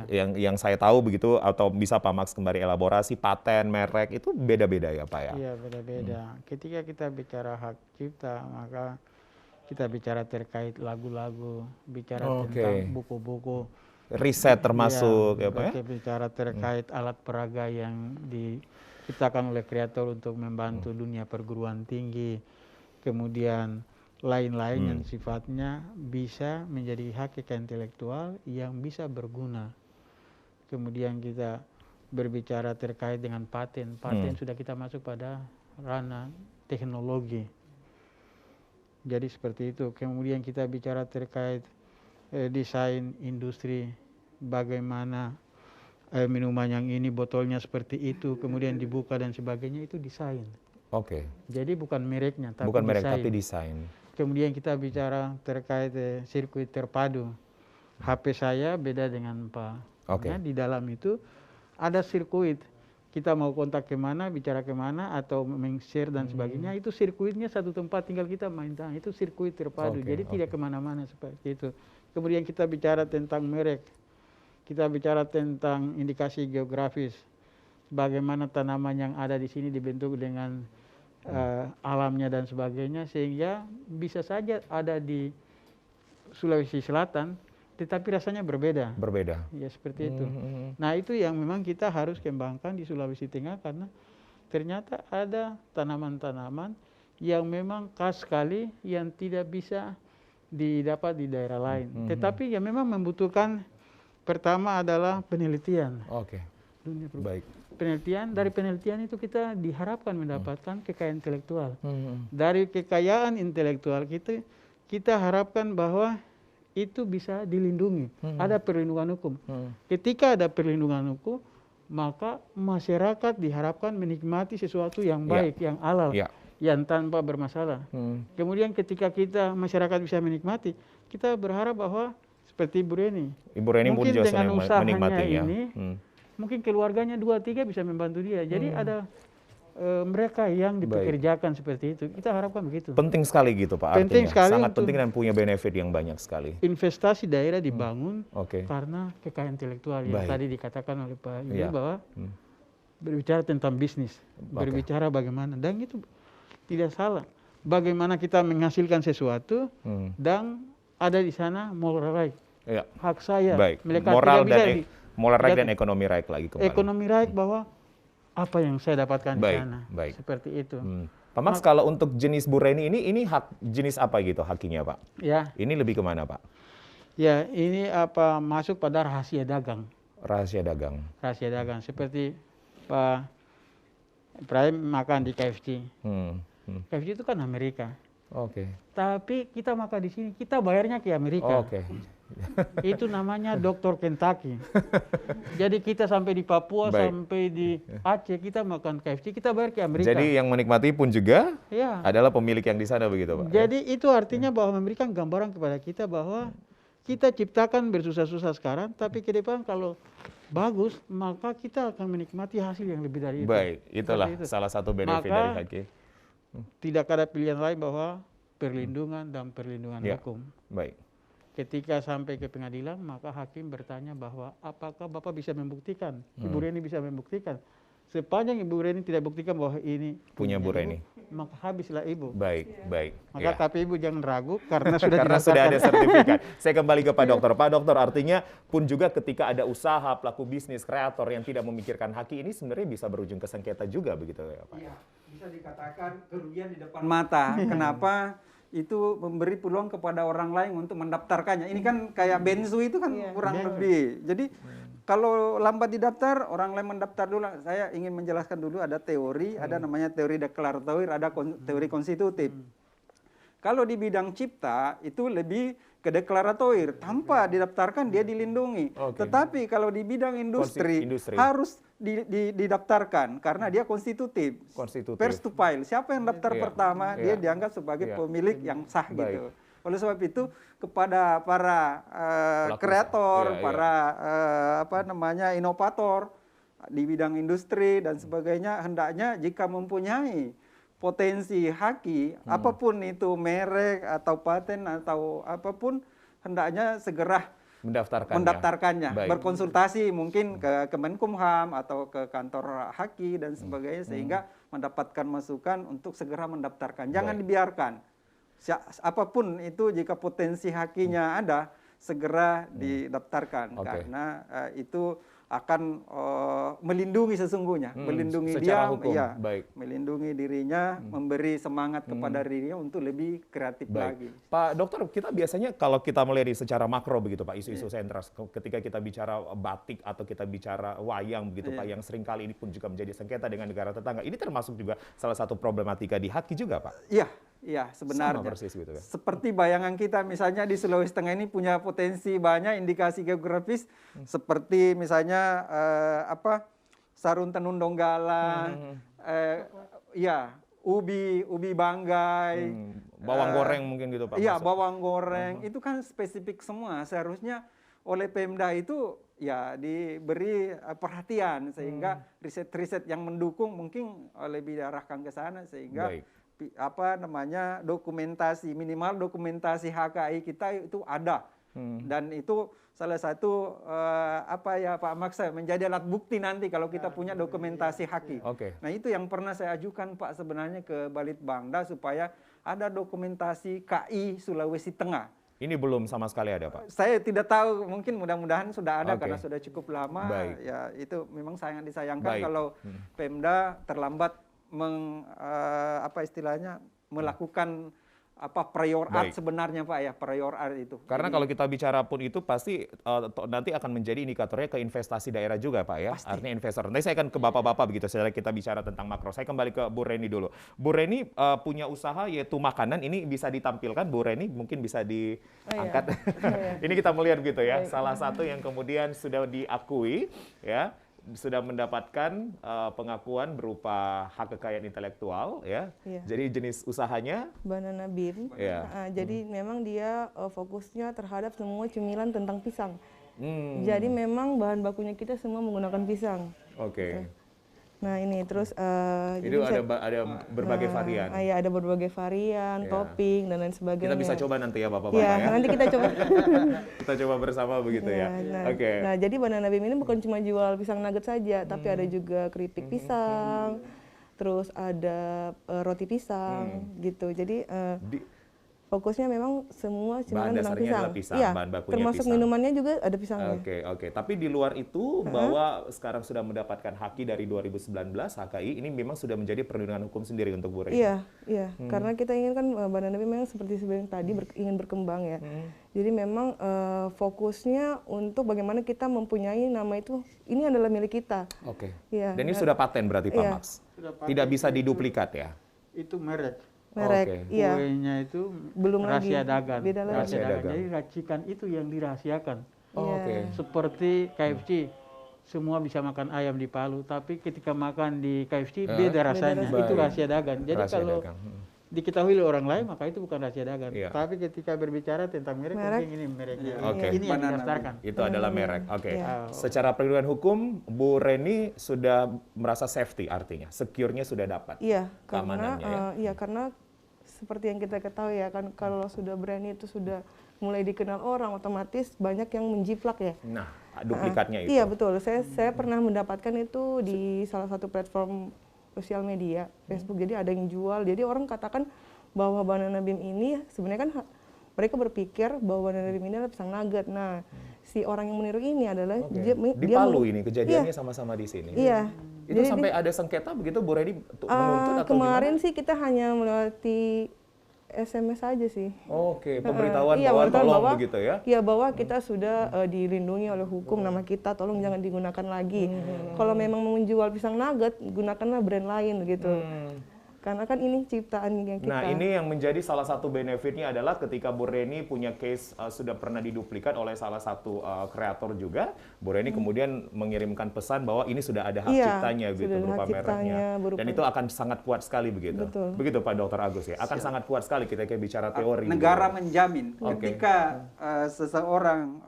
Yang saya tahu begitu, atau bisa Pak Max kembali elaborasi, paten, merek itu beda-beda ya Pak ya? Iya beda-beda. Ketika kita bicara hak cipta, maka kita bicara terkait lagu-lagu, bicara tentang buku-buku. Riset termasuk ya Pak ya? Bicara terkait alat peraga yang diciptakan oleh kreator untuk membantu dunia perguruan tinggi. Kemudian lain-lain yang sifatnya bisa menjadi hak kekayaan intelektual yang bisa berguna. Kemudian kita berbicara terkait dengan paten. Paten sudah kita masuk pada ranah teknologi. Jadi seperti itu. Kemudian kita bicara terkait desain industri, bagaimana minuman yang ini botolnya seperti itu, kemudian dibuka dan sebagainya, itu desain. Jadi bukan mereknya, tapi bukan merek, tapi desain. Kemudian kita bicara terkait sirkuit terpadu. HP saya beda dengan Pak. Di dalam itu ada sirkuit. Kita mau kontak kemana, bicara kemana, atau meng-share dan sebagainya. Itu sirkuitnya satu tempat, tinggal kita main tangan. Itu sirkuit terpadu. Jadi tidak kemana-mana seperti itu. Kemudian kita bicara tentang merek. Kita bicara tentang indikasi geografis. Bagaimana tanaman yang ada di sini dibentuk dengan alamnya dan sebagainya, sehingga bisa saja ada di Sulawesi Selatan, tetapi rasanya berbeda. Ya seperti itu. Nah itu yang memang kita harus kembangkan di Sulawesi Tengah, karena ternyata ada tanaman-tanaman yang memang khas sekali, yang tidak bisa didapat di daerah lain. Tetapi yang memang membutuhkan, pertama adalah penelitian. Penelitian, dari penelitian itu kita diharapkan mendapatkan kekayaan intelektual. Dari kekayaan intelektual kita harapkan bahwa itu bisa dilindungi. Ada perlindungan hukum. Ketika ada perlindungan hukum, maka masyarakat diharapkan menikmati sesuatu yang baik, yang halal, yang tanpa bermasalah. Kemudian ketika masyarakat bisa menikmati, kita berharap bahwa seperti Ibu Reni. Ibu Reni mungkin juga dengan usahanya menikmatinya. ini, mungkin keluarganya 2-3 bisa membantu dia. Jadi ada mereka yang dipekerjakan seperti itu. Kita harapkan begitu. Penting sekali gitu Pak, Penting artinya. sekali Sangat penting dan punya benefit yang banyak sekali. Investasi daerah dibangun Oke. karena kekayaan intelektual yang Baik. tadi dikatakan oleh Pak Ibu Iya. bahwa berbicara tentang bisnis, berbicara bagaimana, dan itu tidak salah. Bagaimana kita menghasilkan sesuatu dan ada di sana moral right, Iya. hak saya, Baik. melekat Moral tidak bisa dan moral right dan ekonomi right lagi kembali. ekonomi right bahwa apa yang saya dapatkan di Baik, sana, baik. seperti itu. Pak Max, kalau untuk jenis Bu Reni ini hak jenis apa gitu hakinya Pak? Ya, Ini lebih kemana Pak? ya ini apa masuk pada rahasia dagang. Rahasia dagang. Rahasia dagang seperti Pak Ibrahim makan di KFC. KFC itu kan Amerika. Oke. Tapi kita makan di sini, kita bayarnya ke Amerika. Oke. Itu namanya Dr. Kentucky. Jadi kita sampai di Papua, Baik. sampai di Aceh, kita makan KFC, kita bayar ke Amerika. Jadi yang menikmati pun juga ya. adalah pemilik yang di sana begitu Pak? Jadi itu artinya bahwa memberikan gambaran kepada kita bahwa kita ciptakan bersusah-susah sekarang, tapi ke depan kalau bagus, maka kita akan menikmati hasil yang lebih dari itu. Baik, itulah Seperti itu. salah satu benefit Maka, dari haki. Tidak ada pilihan lain bahwa perlindungan dan perlindungan Ya. hukum. Baik. Ketika sampai ke pengadilan, maka hakim bertanya bahwa apakah Bapak bisa membuktikan, Ibu Reni bisa membuktikan. Sepanjang Ibu Reni tidak buktikan bahwa ini Punya Bu Ibu, Reni. maka habislah Ibu. Baik, baik. Maka Ya. tapi Ibu jangan ragu karena sudah Karena sudah ada didaftarkan. sertifikat. Saya kembali ke Pak Dokter. Pak Dokter, artinya pun juga ketika ada usaha, pelaku bisnis, kreator yang tidak memikirkan haki ini sebenarnya bisa berujung ke sengketa juga begitu ya Pak? Iya, bisa dikatakan kerugian di depan mata. Kenapa? Itu memberi peluang kepada orang lain untuk mendaftarkannya. Ini kan kayak bensu itu kan kurang lebih. Jadi kalau lambat didaftar, orang lain mendaftar dulu. Saya ingin menjelaskan dulu ada teori, ada namanya teori deklaratoir, ada teori konstitutif. Kalau di bidang cipta itu lebih ke deklaratoir, tanpa didaftarkan dia dilindungi. Oke. Tetapi kalau di bidang industri, Industri. harus didaftarkan karena dia konstitutif. Konstitutif. First to file, siapa yang daftar Iya, pertama iya. dia dianggap sebagai Iya. pemilik yang sah Baik. gitu. Oleh sebab itu kepada para Pelaku kreator, usaha. Iya, para inovator di bidang industri dan sebagainya, hendaknya jika mempunyai potensi haki, apapun itu merek atau paten atau apapun, hendaknya segera mendaftarkannya, Baik. berkonsultasi mungkin ke Kemenkumham atau ke kantor haki dan sebagainya, sehingga mendapatkan masukan untuk segera mendaftarkan. Jangan Baik. dibiarkan. Apapun itu jika potensi hakinya ada, segera didaftarkan. Oke. Karena itu akan melindungi sesungguhnya, melindungi secara dia, hukum. iya, Baik. melindungi dirinya, memberi semangat kepada dirinya untuk lebih kreatif lagi. Pak Dokter, kita biasanya kalau kita melihat secara makro begitu Pak, isu-isu sentral, ketika kita bicara batik atau kita bicara wayang begitu Pak, yang seringkali ini pun juga menjadi sengketa dengan negara tetangga, ini termasuk juga salah satu problematika di haki juga Pak? Iya, sebenarnya. Sama persis gitu kan? Seperti bayangan kita misalnya di Sulawesi Tengah ini punya potensi banyak indikasi geografis seperti misalnya Sarun Tenun Donggala, ubi banggai, Bawang goreng mungkin gitu Pak? Iya, masuk. bawang goreng itu kan spesifik semua. Seharusnya oleh Pemda itu ya diberi perhatian sehingga riset-riset yang mendukung mungkin lebih diarahkan ke sana sehingga Baik. dokumentasi minimal dokumentasi HKI kita itu ada. Dan itu salah satu Pak Maksa menjadi alat bukti nanti kalau kita punya dokumentasi haki. Oke. Nah itu yang pernah saya ajukan Pak sebenarnya ke Balitbangda supaya ada dokumentasi KI Sulawesi Tengah. Ini belum sama sekali ada Pak? Saya tidak tahu, mungkin mudah-mudahan sudah ada Oke. karena sudah cukup lama. Baik. Ya itu memang sangat disayangkan Baik. kalau Pemda terlambat melakukan prior art Baik. sebenarnya Pak ya, prior art itu. Karena Jadi, kalau kita bicara pun itu pasti nanti akan menjadi indikatornya ke investasi daerah juga Pak ya. Pasti. Artinya investor. Nanti saya akan ke Bapak-Bapak begitu setelah kita bicara tentang makro. Saya kembali ke Bu Reni dulu. Bu Reni punya usaha yaitu makanan. Ini bisa ditampilkan Bu Reni, mungkin bisa diangkat. Ini kita melihat gitu ya. Baik. Salah satu yang kemudian sudah diakui ya, sudah mendapatkan pengakuan berupa hak kekayaan intelektual ya. Iya. Jadi jenis usahanya Banana Bean. Iya. Jadi memang dia fokusnya terhadap semua cemilan tentang pisang. Hmm, Jadi memang bahan bakunya kita semua menggunakan pisang. oke. Nah ini terus Itu ada berbagai varian. ya ada berbagai varian, Iya. topping dan lain sebagainya. Kita bisa coba nanti ya Bapak-Bapak Ya, ya. nanti kita coba. Kita coba bersama begitu ya. Nah, Oke. nah, jadi Banana Bean ini bukan cuma jual pisang nugget saja, tapi ada juga keripik pisang, terus ada roti pisang gitu. Jadi Di- fokusnya memang semua cemilan Bahan tentang dasarnya pisang. adalah pisang, Iya, bahan bakunya termasuk pisang. minumannya juga ada pisangnya. Oke. Tapi di luar itu bahwa sekarang sudah mendapatkan HAKI dari 2019 HKI ini memang sudah menjadi perlindungan hukum sendiri untuk Bu Reni. Iya. Karena kita ingin kan Banana Bean memang seperti sebelum tadi ingin berkembang ya. Jadi memang fokusnya untuk bagaimana kita mempunyai nama itu, ini adalah milik kita. Oke. Iya. Dan ini sudah paten berarti Pak Iya. Max. Sudah Tidak paten, bisa diduplikat ya. itu merek. Merek, Oke. iya. Kuenya itu Belum lagi. rahasia dagang. Beda lagi. Rahasia dagang. Jadi racikan itu yang dirahasiakan. Oh, Iya. Oke. Seperti KFC, semua bisa makan ayam di Palu, tapi ketika makan di KFC beda rasanya. rasanya. Itu Baik. rahasia dagang. Jadi Rahasia kalau dagang. diketahui oleh orang lain, maka itu bukan rahasia dagang. Iya. Tapi ketika berbicara tentang merek, Merek. mungkin ini mereknya. Oke. Ini yang Banana didaftarkan. Itu adalah merek. Oke. Iya. Secara perlindungan hukum, Bu Reni sudah merasa safety artinya, secure-nya sudah dapat. Iya, karena Keamanannya ya. iya karena seperti yang kita ketahui ya kan kalau sudah brand itu sudah mulai dikenal orang, otomatis banyak yang menjiplak ya. Nah, duplikatnya itu. Iya betul. Saya pernah mendapatkan itu di salah satu platform sosial media Facebook. Jadi ada yang jual. Jadi orang katakan bahwa Banana Bean ini sebenarnya kan mereka berpikir bahwa Banana Bean ini adalah pisang nugget. Nah, si orang yang meniru ini adalah Oke. dia Di Palu ini kejadiannya sama-sama di sini. Iya. Itu Jadi sampai ada sengketa begitu Bu Reni menuntut atau kemarin gimana? sih kita hanya melewati SMS aja sih. Oke, pemberitahuan Iya, bahwa pemberitahuan tolong bahwa- begitu ya. Ya bahwa kita sudah dilindungi oleh hukum, nama kita tolong jangan digunakan lagi. Kalau memang mau menjual pisang nugget, gunakanlah brand lain gitu. Karena kan ini ciptaan yang kita. Nah, ini yang menjadi salah satu benefitnya adalah ketika Bu Reni punya case sudah pernah diduplikat oleh salah satu kreator juga, Bu Reni kemudian mengirimkan pesan bahwa ini sudah ada hak Iya, ciptanya gitu sudah ada berupa hak mereknya. ciptanya, berupa- Dan itu akan sangat kuat sekali begitu. Betul. Begitu Pak Dr. Agus ya. Akan sangat kuat sekali kita bicara teori. negara gitu. menjamin Oke. ketika seseorang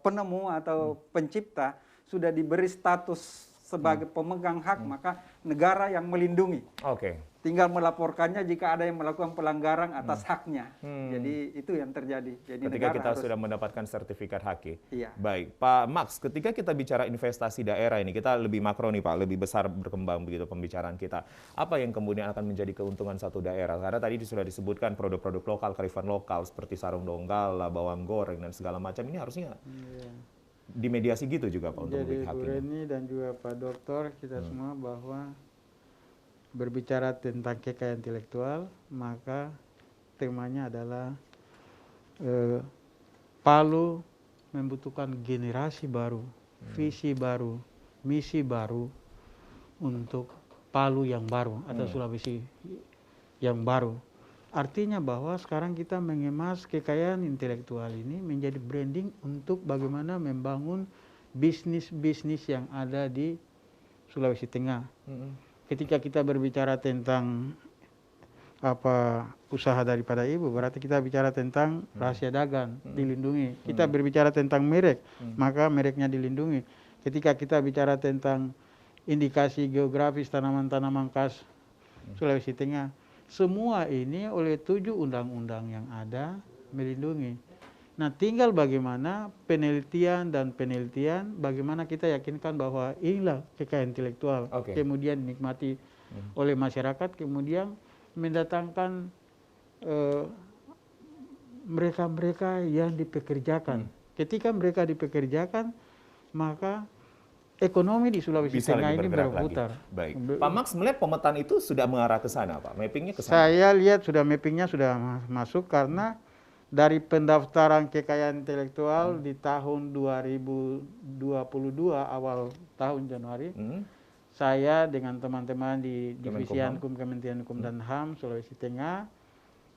penemu atau pencipta sudah diberi status sebagai pemegang hak, maka negara yang melindungi. Oke. Tinggal melaporkannya jika ada yang melakukan pelanggaran atas haknya. Jadi itu yang terjadi. Jadi Ketika negara kita harus- sudah mendapatkan sertifikat HAKI. Iya. Baik, Pak Max, ketika kita bicara investasi daerah ini, kita lebih makro nih Pak, lebih besar berkembang begitu pembicaraan kita. Apa yang kemudian akan menjadi keuntungan satu daerah? Karena tadi sudah disebutkan produk-produk lokal, kearifan lokal, seperti sarung donggala, bawang goreng, dan segala macam ini harusnya dimediasi gitu juga Pak untuk Jadi memberi hak Bu ini. Reni dan juga Pak Dokter, kita semua bahwa berbicara tentang kekayaan intelektual, maka temanya adalah Palu membutuhkan generasi baru, visi baru, misi baru untuk Palu yang baru atau Sulawesi yang baru. Artinya bahwa sekarang kita mengemas kekayaan intelektual ini menjadi branding untuk bagaimana membangun bisnis-bisnis yang ada di Sulawesi Tengah. Ketika kita berbicara tentang usaha daripada ibu, berarti kita bicara tentang rahasia dagang dilindungi. Kita berbicara tentang merek, maka mereknya dilindungi. Ketika kita bicara tentang indikasi geografis tanaman-tanaman khas Sulawesi Tengah, semua ini oleh 7 undang-undang yang ada melindungi. Nah, tinggal bagaimana penelitian, bagaimana kita yakinkan bahwa inilah kekayaan intelektual, Oke. kemudian dinikmati oleh masyarakat, kemudian mendatangkan mereka-mereka yang dipekerjakan. Ketika mereka dipekerjakan, maka ekonomi di Sulawesi Bisa Tengah lagi ini bergerak berputar. lagi. Baik. Pak Max melihat pemetaan itu sudah mengarah ke sana, Pak. Mappingnya ke sana. Saya lihat sudah mappingnya sudah masuk karena dari pendaftaran kekayaan intelektual di tahun 2022 awal tahun Januari, saya dengan teman-teman di Divisi Hukum Kementerian Hukum dan HAM Sulawesi Tengah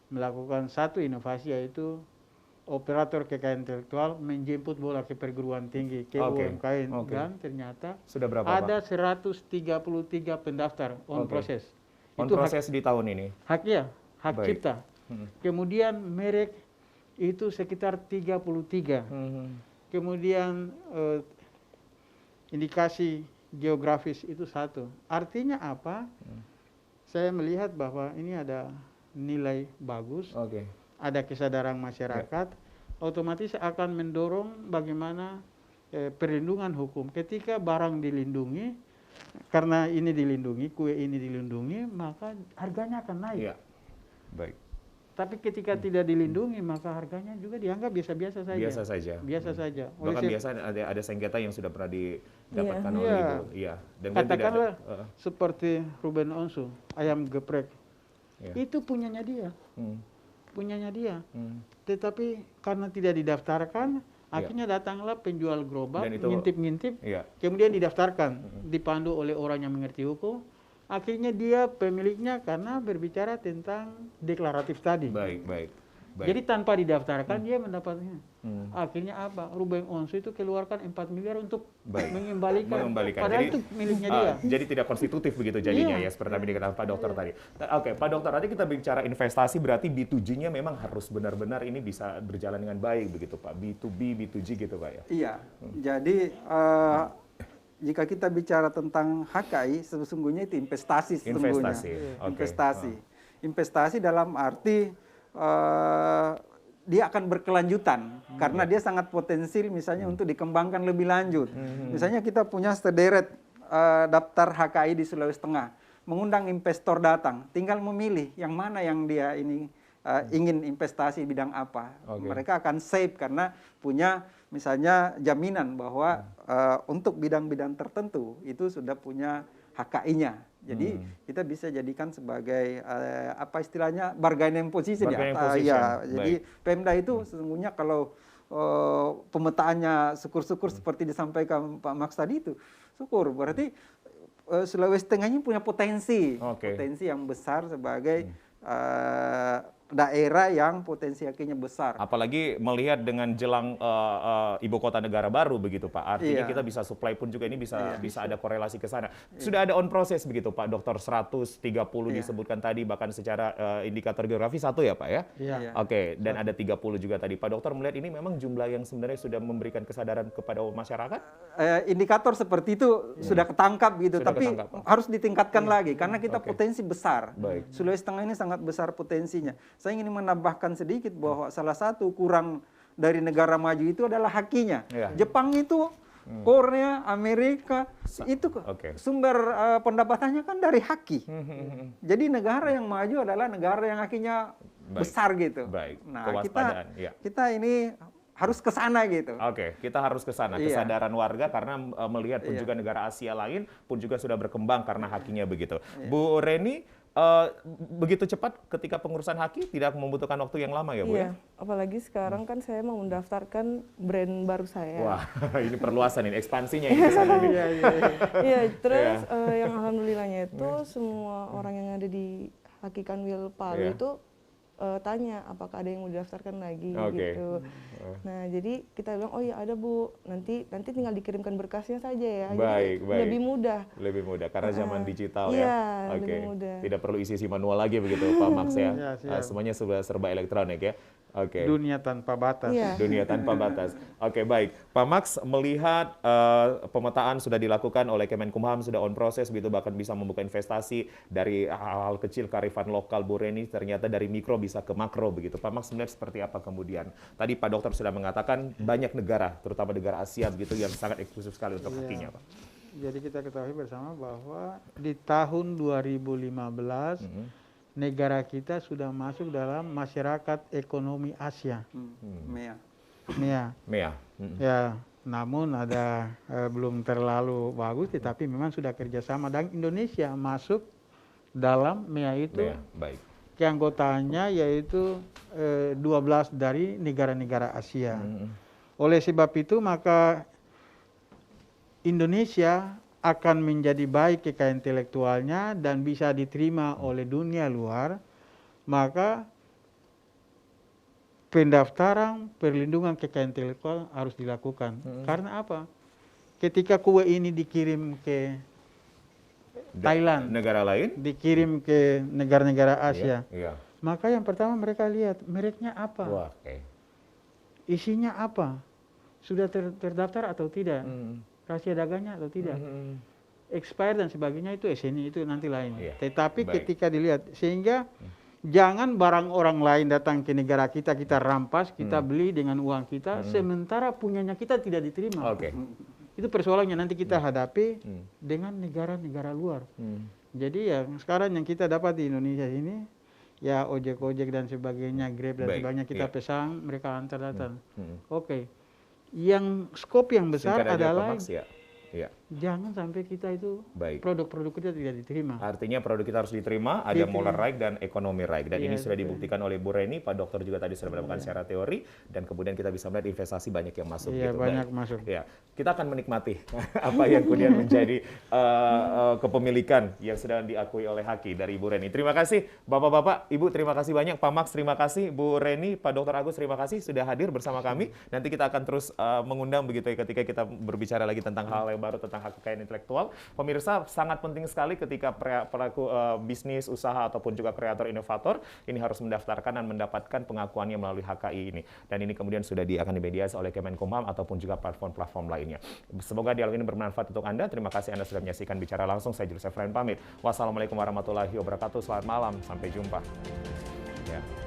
melakukan satu inovasi, yaitu operator kekayaan intelektual menjemput bola ke perguruan tinggi, ke UMKM, dan ternyata sudah berapa, ada Pak? 133 pendaftar on proses. On proses di tahun ini? Haknya, hak Baik. cipta. Kemudian merek itu sekitar 33. Kemudian indikasi geografis itu 1. Artinya apa? Saya melihat bahwa ini ada nilai bagus, ada kesadaran masyarakat, otomatis akan mendorong bagaimana perlindungan hukum. Ketika barang dilindungi, karena ini dilindungi, kue ini dilindungi, maka harganya akan naik. Iya. Baik. Tapi ketika tidak dilindungi, maka harganya juga dianggap biasa-biasa saja. Biasa saja. Biasa saja. Bahkan biasa ada sengketa yang sudah pernah didapatkan oleh Ibu. Iya. Dan katakanlah seperti Ruben Onsu, ayam geprek. Iya. Itu punyanya dia. Punyanya dia. Tetapi karena tidak didaftarkan, akhirnya datanglah penjual gerobak, ngintip-ngintip, kemudian didaftarkan, dipandu oleh orang yang mengerti hukum. Akhirnya dia pemiliknya karena berbicara tentang deklaratif tadi. Baik. Jadi tanpa didaftarkan dia mendapatnya. Akhirnya apa? Ruben Onsu itu keluarkan 4 miliar untuk mengembalikan. Padahal jadi, itu miliknya dia. Jadi tidak konstitutif begitu jadinya ya, seperti yang dikatakan Pak Dokter tadi. Oke, Pak Dokter, tadi kita bicara investasi, berarti B2G-nya memang harus benar-benar ini bisa berjalan dengan baik begitu Pak. B2B, B2G gitu Pak ya? Iya, jadi jika kita bicara tentang HKI, sesungguhnya itu investasi sesungguhnya. Investasi dalam arti dia akan berkelanjutan karena dia sangat potensial misalnya untuk dikembangkan lebih lanjut. Misalnya kita punya sederet daftar HKI di Sulawesi Tengah, mengundang investor datang, tinggal memilih yang mana yang dia ini ingin investasi bidang apa. Mereka akan save karena punya misalnya jaminan bahwa untuk bidang-bidang tertentu itu sudah punya HKI-nya. Jadi kita bisa jadikan sebagai apa istilahnya bargaining position ya. Jadi Pemda itu sesungguhnya kalau pemetaannya syukur-syukur seperti disampaikan Pak Max tadi itu, syukur berarti Sulawesi Tengah ini punya potensi yang besar sebagai daerah yang potensi HKI-nya besar. Apalagi melihat dengan jelang ibu kota negara baru begitu Pak. Artinya kita bisa supply pun juga ini bisa ada korelasi ke sana. Sudah ada on proses begitu Pak Dokter, 130 disebutkan tadi, bahkan secara indikator geografis 1 ya Pak ya? Oke, dan ada 30 juga tadi. Pak Dokter melihat ini memang jumlah yang sebenarnya sudah memberikan kesadaran kepada masyarakat? Indikator seperti itu sudah ketangkap gitu, tapi harus ditingkatkan lagi karena kita potensi besar. Sulawesi Tengah ini sangat besar potensinya. Saya ingin menambahkan sedikit bahwa salah satu kurang dari negara maju itu adalah HKI-nya. Jepang itu, Korea, Amerika, itu sumber pendapatannya kan dari HKI. Jadi negara yang maju adalah negara yang HKI-nya besar gitu. Nah, kita ini harus ke sana gitu. Kita harus ke sana. Kesadaran warga karena melihat pun juga negara Asia lain pun juga sudah berkembang karena HKI-nya begitu. Bu Reni, begitu cepat ketika pengurusan HKI tidak membutuhkan waktu yang lama ya Bu? Iya, apalagi sekarang kan saya mau mendaftarkan brand baru saya. Wah, ini perluasan ini, ekspansinya ini. Iya, terus yang alhamdulillahnya itu semua orang yang ada di HKI Kanwil Palu itu tanya apakah ada yang mau didaftarkan lagi gitu. Nah, jadi kita bilang oh iya ada Bu, nanti tinggal dikirimkan berkasnya saja ya. Baik. Lebih mudah. Lebih mudah karena zaman digital ya. Lebih mudah. Tidak perlu isi manual lagi begitu Pak Max ya. Semuanya sudah serba elektronik ya. Dunia tanpa batas. Dunia tanpa batas. Baik. Pak Max melihat pemetaan sudah dilakukan oleh Kemenkumham, sudah on proses begitu, bahkan bisa membuka investasi dari hal-hal kecil kearifan lokal Bu Reni, ternyata dari mikro bisa ke makro begitu. Pak Max melihat seperti apa kemudian? Tadi Pak Dokter sudah mengatakan banyak negara, terutama negara Asia begitu yang sangat eksklusif sekali untuk HKI-nya Pak. Jadi kita ketahui bersama bahwa di tahun 2015 negara kita sudah masuk dalam masyarakat ekonomi Asia. MEA. Ya, namun ada belum terlalu bagus, tetapi memang sudah kerjasama dan Indonesia masuk dalam MEA itu. Ya, baik. Keanggotaannya yaitu 12 dari negara-negara Asia. Oleh sebab itu maka Indonesia akan menjadi baik kekayaan intelektualnya dan bisa diterima oleh dunia luar, maka pendaftaran perlindungan kekayaan intelektual harus dilakukan. Karena apa? Ketika kue ini dikirim ke Thailand, negara lain, dikirim ke negara-negara Asia, iya. maka yang pertama mereka lihat mereknya apa, Wah, oke. isinya apa, sudah terdaftar atau tidak, rahasia dagangnya atau tidak, expire dan sebagainya itu SNI itu nanti lain. Iya. Tetapi Baik. ketika dilihat, sehingga jangan barang orang lain datang ke negara kita, kita rampas, kita beli dengan uang kita, sementara punyanya kita tidak diterima. Oke. Itu persoalannya nanti kita hadapi dengan negara-negara luar. Jadi ya sekarang yang kita dapat di Indonesia ini, ya ojek-ojek dan sebagainya, Grab dan Baik, sebagainya kita iya. pesan, mereka antar datang. Oke. Yang skop yang besar Singkat aja, Pak adalah Max, ya. Iya. jangan sampai kita itu Baik. produk-produk kita tidak diterima. Artinya produk kita harus diterima, ada Diterima. moral right dan ekonomi right. Dan Iya, ini sudah betul. dibuktikan oleh Bu Reni, Pak Dokter juga tadi sudah mendapatkan secara teori, dan kemudian kita bisa melihat investasi banyak yang masuk. Iya, gitu. banyak Baik. masuk. Ya, kita akan menikmati apa yang kemudian menjadi kepemilikan yang sudah diakui oleh Haki dari Bu Reni. Terima kasih Bapak-Bapak, Ibu, terima kasih banyak. Pak Max, terima kasih. Bu Reni, Pak Dokter Agus, terima kasih sudah hadir bersama kami. Nanti kita akan terus mengundang begitu ya ketika kita berbicara lagi tentang hal yang baru tentang hak kekayaan intelektual. Pemirsa, sangat penting sekali ketika pelaku bisnis, usaha, ataupun juga kreator inovator ini harus mendaftarkan dan mendapatkan pengakuannya melalui HKI ini. Dan ini kemudian sudah akan dimediasi oleh Kemenkumham ataupun juga platform-platform lainnya. Semoga dialog ini bermanfaat untuk Anda. Terima kasih Anda sudah menyaksikan Bicara Langsung. Saya Julius Efrain pamit. Wassalamualaikum warahmatullahi wabarakatuh. Selamat malam. Sampai jumpa. Ya.